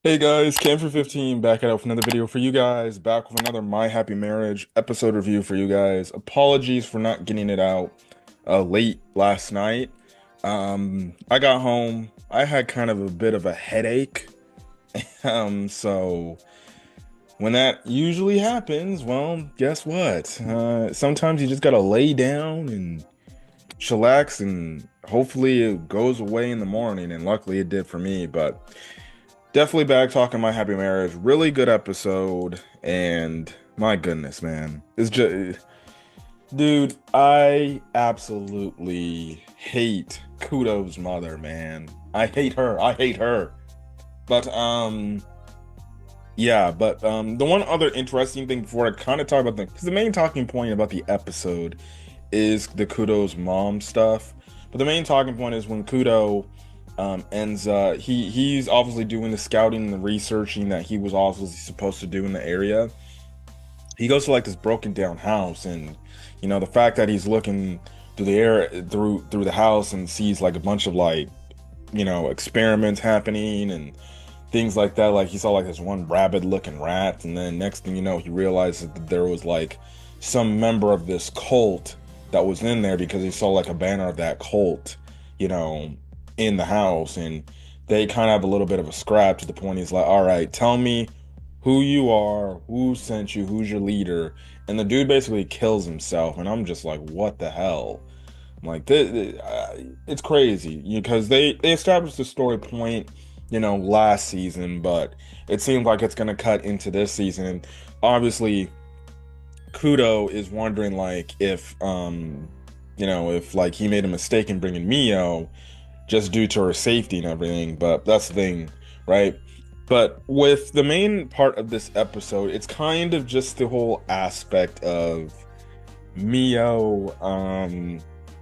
Hey guys, Cam for 15 back at it with another video for you guys. Back with another My Happy Marriage episode review for you guys. Apologies for not getting it out late last night. I got home. I had kind of a bit of a headache. So when that usually happens, well, guess what? Sometimes you just gotta lay down and chillax, and hopefully it goes away in the morning. And luckily it did for me, but. Definitely back talking My Happy Marriage. Really good episode. And my goodness, man. It's just, dude, I absolutely hate Kudou's mother, man. I hate her. I hate her. But, yeah, but the one other interesting thing before I kind of talk about because the main talking point about the episode is the Kudou's mom stuff. But the main talking point is when Kudou ends he's obviously doing the scouting and the researching that he was obviously supposed to do in the area. He goes to like this broken down house, and the fact that he's looking through the air through the house and sees like a bunch of like experiments happening and things like that. Like he saw like this one rabid looking rat, and then next thing you know, he realizes that there was like some member of this cult that was in there because he saw like a banner of that cult, you know, in the house. And they kind of have a little bit of a scrap to the point he's like, all right, tell me who you are, who sent you, who's your leader. And the dude basically kills himself, and I'm just like, what the hell? I'm like, it's crazy because they established the story point, last season, but it seems like it's gonna cut into this season. And obviously, Kudou is wondering like if like he made a mistake in bringing Mio just due to her safety and everything. But that's the thing, right? But with the main part of this episode, it's kind of just the whole aspect of Mio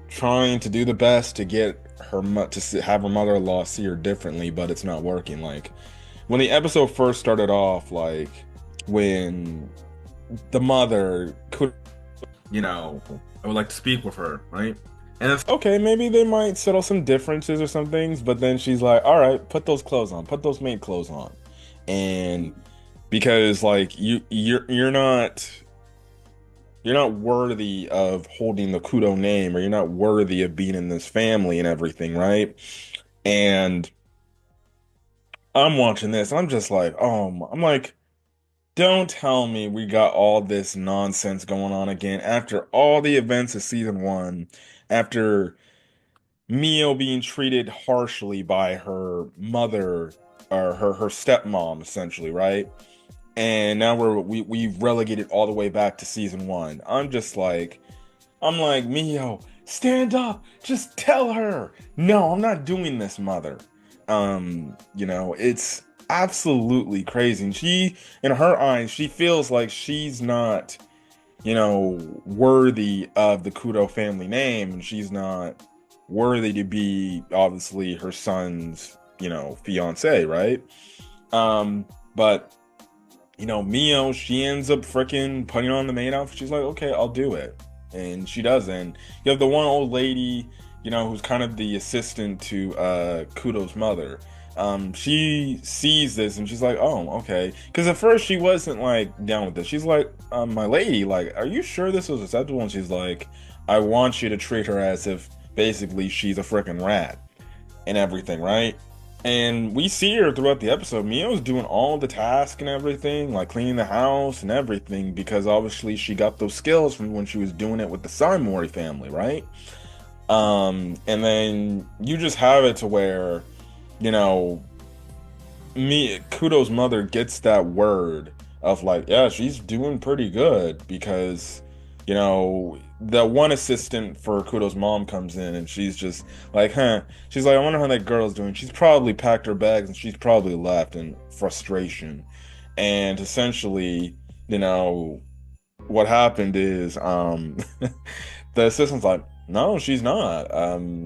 trying to do the best to get have her mother-in-law see her differently, but it's not working. Like when the episode first started off, like when the mother could, I would like to speak with her, right? And it's okay, maybe they might settle some differences or some things, but then she's like, all right, put those clothes on, put those maid clothes on. And because like you're not worthy of holding the Kudo name, or you're not worthy of being in this family and everything, right? And I'm watching this, I'm just like, oh, I'm like, don't tell me we got all this nonsense going on again after all the events of season one, after Mio being treated harshly by her mother or her stepmom, essentially, right? And now we've relegated all the way back to season one. I'm like, Mio, stand up, just tell her. No, I'm not doing this, mother. It's absolutely crazy. And in her eyes, she feels like she's not, worthy of the Kudo family name, and she's not worthy to be obviously her son's, fiance, right? But Mio, she ends up freaking putting on the maid outfit. She's like, okay, I'll do it. And she doesn't. You have the one old lady, who's kind of the assistant to Kudo's mother. She sees this and she's like, oh, okay. Because at first she wasn't like down with this. She's like, my lady, like, are you sure this was acceptable? And she's like, I want you to treat her as if basically she's a freaking rat and everything, right? And we see her throughout the episode. Mio's doing all the tasks and everything, like cleaning the house and everything, because obviously she got those skills from when she was doing it with the Saimori family, right? And then you just have it to where, you know, Kudo's mother gets that word of like, yeah, she's doing pretty good because, the one assistant for Kudo's mom comes in and she's just like, huh. She's like, I wonder how that girl's doing. She's probably packed her bags and she's probably left in frustration. And essentially, you know, what happened is the assistant's like, no, she's not.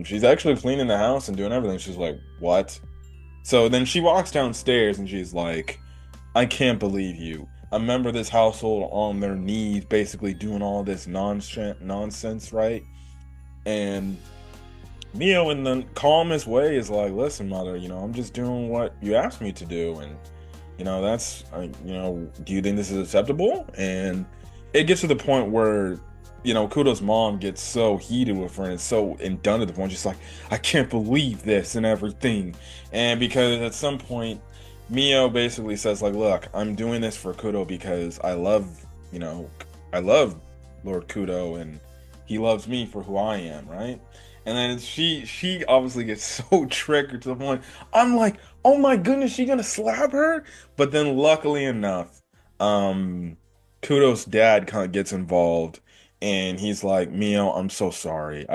She's actually cleaning the house and doing everything. She's like, what? So then she walks downstairs and she's like, I can't believe you. A member of this household on their knees, basically doing all this nonsense, right? And Mio, in the calmest way, is like, listen, mother, I'm just doing what you asked me to do. And, that's, do you think this is acceptable? And it gets to the point where, Kudo's mom gets so heated with her and so and done to the point, just like, I can't believe this and everything. And because at some point, Mio basically says, like, look, I'm doing this for Kudo because you know, I love Lord Kudo and he loves me for who I am, right? And then she obviously gets so triggered to the point I'm like, oh my goodness, she gonna slap her? But then luckily enough, um, Kudo's dad kind of gets involved and he's like, Mio, I'm so sorry.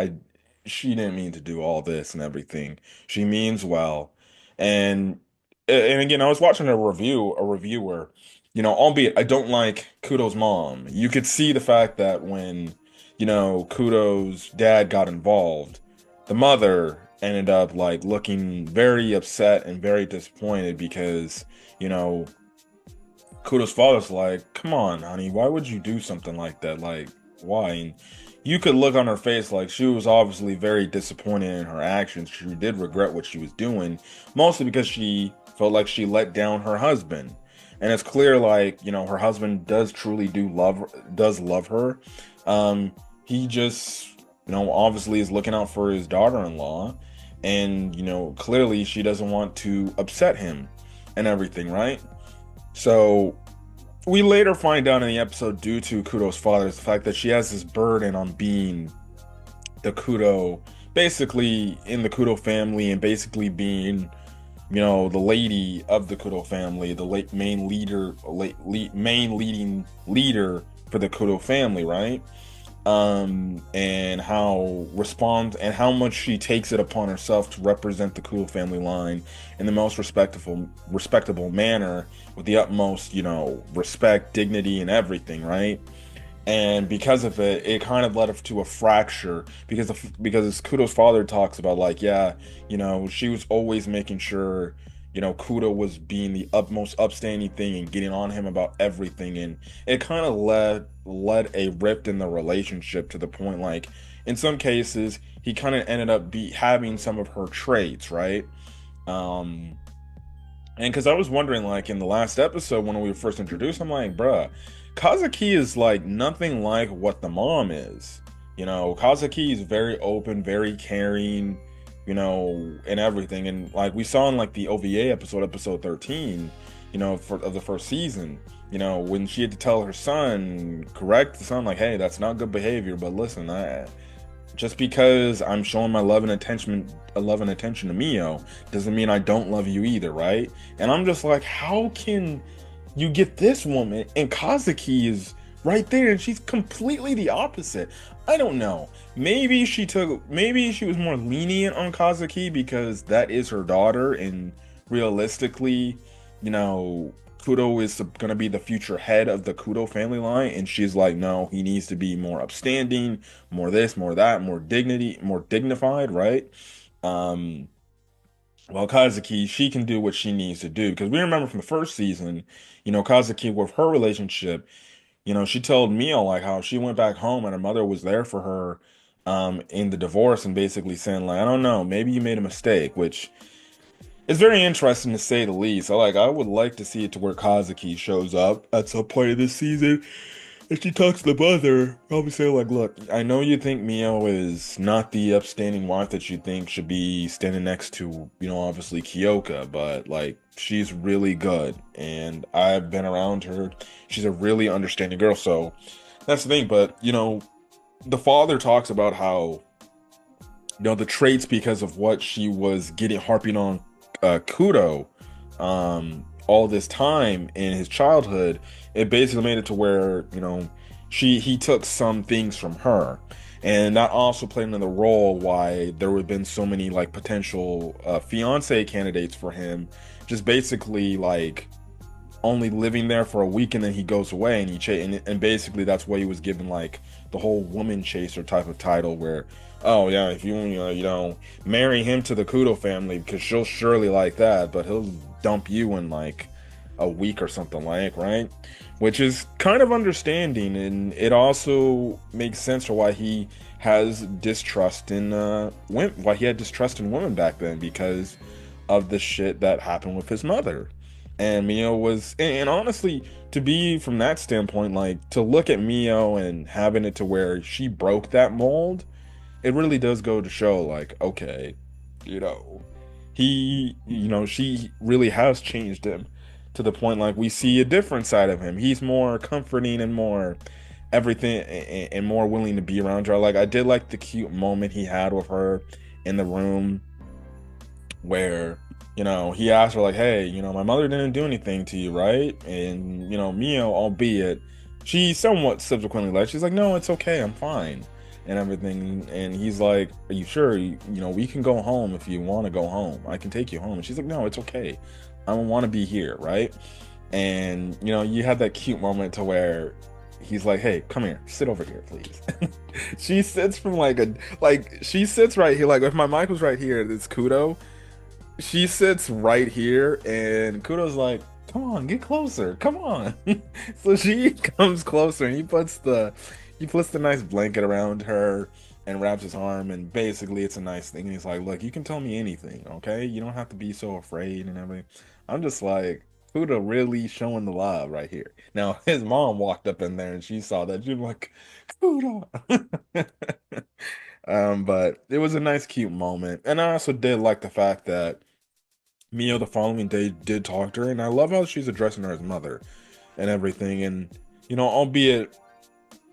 She didn't mean to do all this and everything. She means well. And and again, I was watching a reviewer, albeit I don't like Kudo's mom. You could see the fact that when, Kudo's dad got involved, the mother ended up like looking very upset and very disappointed because, you know, Kudo's father's like, come on, honey, why would you do something like that? Like, why? And you could look on her face like she was obviously very disappointed in her actions. She did regret what she was doing, mostly because she felt like she let down her husband. And it's clear, like, her husband does truly does love her. He just, obviously is looking out for his daughter-in-law. And, clearly she doesn't want to upset him and everything, right? So we later find out in the episode, due to Kudo's father, is the fact that she has this burden on being the Kudo, basically in the Kudo family, and basically being, the lady of the Kudo family, the main leader, main leading leader for the Kudo family, right? And how much she takes it upon herself to represent the Kudou family line in the most respectable manner, with the utmost, respect, dignity, and everything, right? And because of it, it kind of led to a fracture because Kudo's father talks about, like, yeah, she was always making sure, Kudo was being the utmost upstanding thing and getting on him about everything, and it kind of led a rift in the relationship, to the point, like, in some cases he kind of ended up having some of her traits, right? Um, and because I was wondering, like, in the last episode when we were first introduced, I'm like, bruh, Kazuki is like nothing like what the mom is. Kazuki is very open, very caring, and everything. And like we saw in like the OVA episode 13, of the first season, when she had to tell her son, correct the son, like, hey, that's not good behavior, but listen, just because I'm showing my love and attention to Mio doesn't mean I don't love you either, right? And I'm just like, how can you get this woman and Kazuki is right there and she's completely the opposite? I don't know. Maybe she was more lenient on Kazuki because that is her daughter, and realistically, you know, Kudo is going to be the future head of the Kudo family line, and she's like, no, he needs to be more upstanding, more this, more that, more dignified, right? Um, well, Kazuki, she can do what she needs to do, because we remember from the first season, Kazuki, with her relationship, she told Mio like how she went back home and her mother was there for her in the divorce, and basically saying, like, I don't know, maybe you made a mistake, which is very interesting to say the least. I would like to see it to where Kazuki shows up at some point of this season and she talks to the mother, probably say, like, look, I know you think Mio is not the upstanding wife that you think should be standing next to, obviously Kyoka, but like, she's really good and I've been around her. She's a really understanding girl. So that's the thing. But, the father talks about how, the traits, because of what she was harping on Kudo all this time in his childhood, it basically made it to where, he took some things from her. And that also played into the role why there would have been so many like potential fiance candidates for him, just basically like only living there for a week, and then he goes away and and basically that's why he was given like the whole woman chaser type of title, where, oh yeah, if you marry him to the Kudo family, because she'll surely like that, but he'll dump you in like a week or something, like, right? Which is kind of understanding, and it also makes sense for why he has distrust in women, why he had distrust in women back then, because of the shit that happened with his mother. And Mio was, and honestly, to be from that standpoint, like to look at Mio and having it to where she broke that mold, it really does go to show, like, okay, you know, she really has changed him to the point like we see a different side of him. He's more comforting and more everything and more willing to be around her. Like I did like the cute moment he had with her in the room where he asked her like, hey, my mother didn't do anything to you, right? And Mio, albeit she somewhat subsequently left, she's like, no, it's okay, I'm fine and everything. And he's like, are you sure? We can go home if you want to go home, I can take you home. And she's like, no, it's okay, I don't want to be here, right? And you had that cute moment to where he's like, hey, come here, sit over here, please. She sits from she sits right here, like if my mic was right here, it's Kudo. She sits right here, and Kudo's like, "Come on, get closer. Come on." So she comes closer, and he puts the nice blanket around her and wraps his arm, and basically it's a nice thing. And he's like, "Look, you can tell me anything, okay? You don't have to be so afraid and everything." I'm just like, Kudo really showing the love right here. Now his mom walked up in there and she saw that. She was like, Kudo. But it was a nice, cute moment, and I also did like the fact that Mio the following day did talk to her, and I love how she's addressing her as mother and everything. And albeit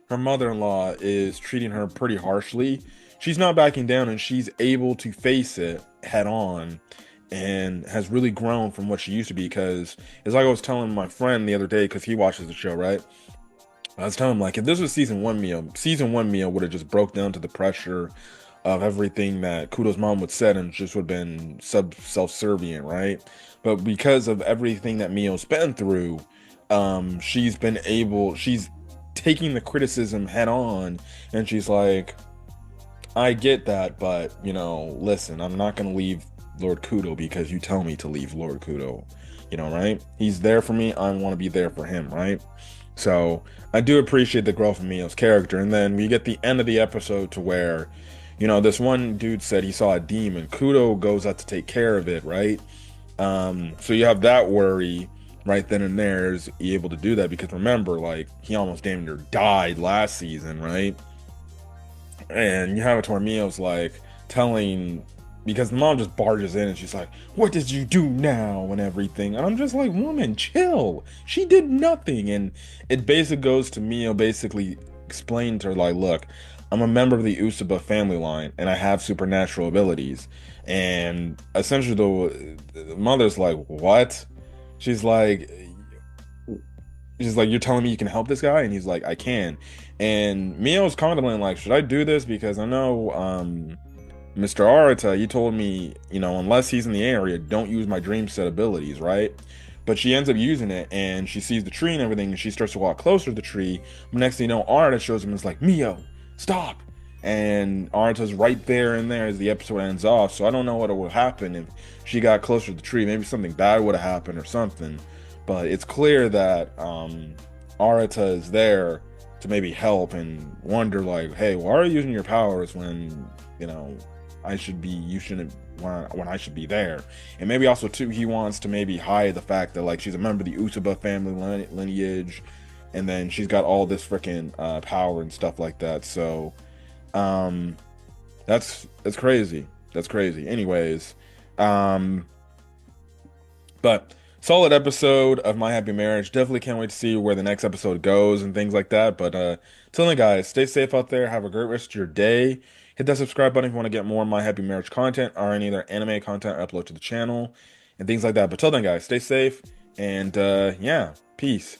her mother-in-law is treating her pretty harshly, she's not backing down, and she's able to face it head on, and has really grown from what she used to be. Because it's like I was telling my friend the other day, because he watches the show, right? I was telling him like, if this was season one Mio would have just broke down to the pressure of everything that Kudo's mom would said and just would have been self-servient, right? But because of everything that Mio's been through, she's taking the criticism head on, and she's like, I get that, but listen, I'm not gonna leave Lord Kudo because you tell me to leave Lord Kudo, right? He's there for me, I want to be there for him, right? So I do appreciate the growth of Mio's character. And then we get the end of the episode to where this one dude said he saw a demon. Kudo goes out to take care of it, right? So you have that worry right then and there. Is he able to do that? Because remember, like, he almost damn near died last season, right? And you have it to where Mio's like telling, because the mom just barges in and she's like, what did you do now and everything? And I'm just like, woman, chill, she did nothing. And it basically goes to Mio basically explain to her like, look, I'm a member of the Usopp family line and I have supernatural abilities. And essentially the mother's like, what? she's like you're telling me you can help this guy? And he's like, I can. And Mio's contemplating like, should I do this? Because I know Mr. Arata, you told me, unless he's in the area, don't use my dream set abilities, right? But she ends up using it, and she sees the tree and everything, and she starts to walk closer to the tree. But next thing you know, Arata shows him and is like, Mio, stop! And Arata's right there and there as the episode ends off. So I don't know what would happen if she got closer to the tree. Maybe something bad would have happened or something. But it's clear that Arata is there to maybe help and wonder like, hey, why are you using your powers when, you shouldn't, when I should be there? And maybe also too, he wants to maybe hide the fact that like she's a member of the Usopp family lineage, and then she's got all this freaking power and stuff like that. So that's crazy. That's crazy. Anyways, but solid episode of My Happy Marriage. Definitely can't wait to see where the next episode goes and things like that. But till then, guys, stay safe out there. Have a great rest of your day. Hit that subscribe button if you want to get more My Happy Marriage content or any other anime content I upload to the channel and things like that. But till then, guys, stay safe and yeah, peace.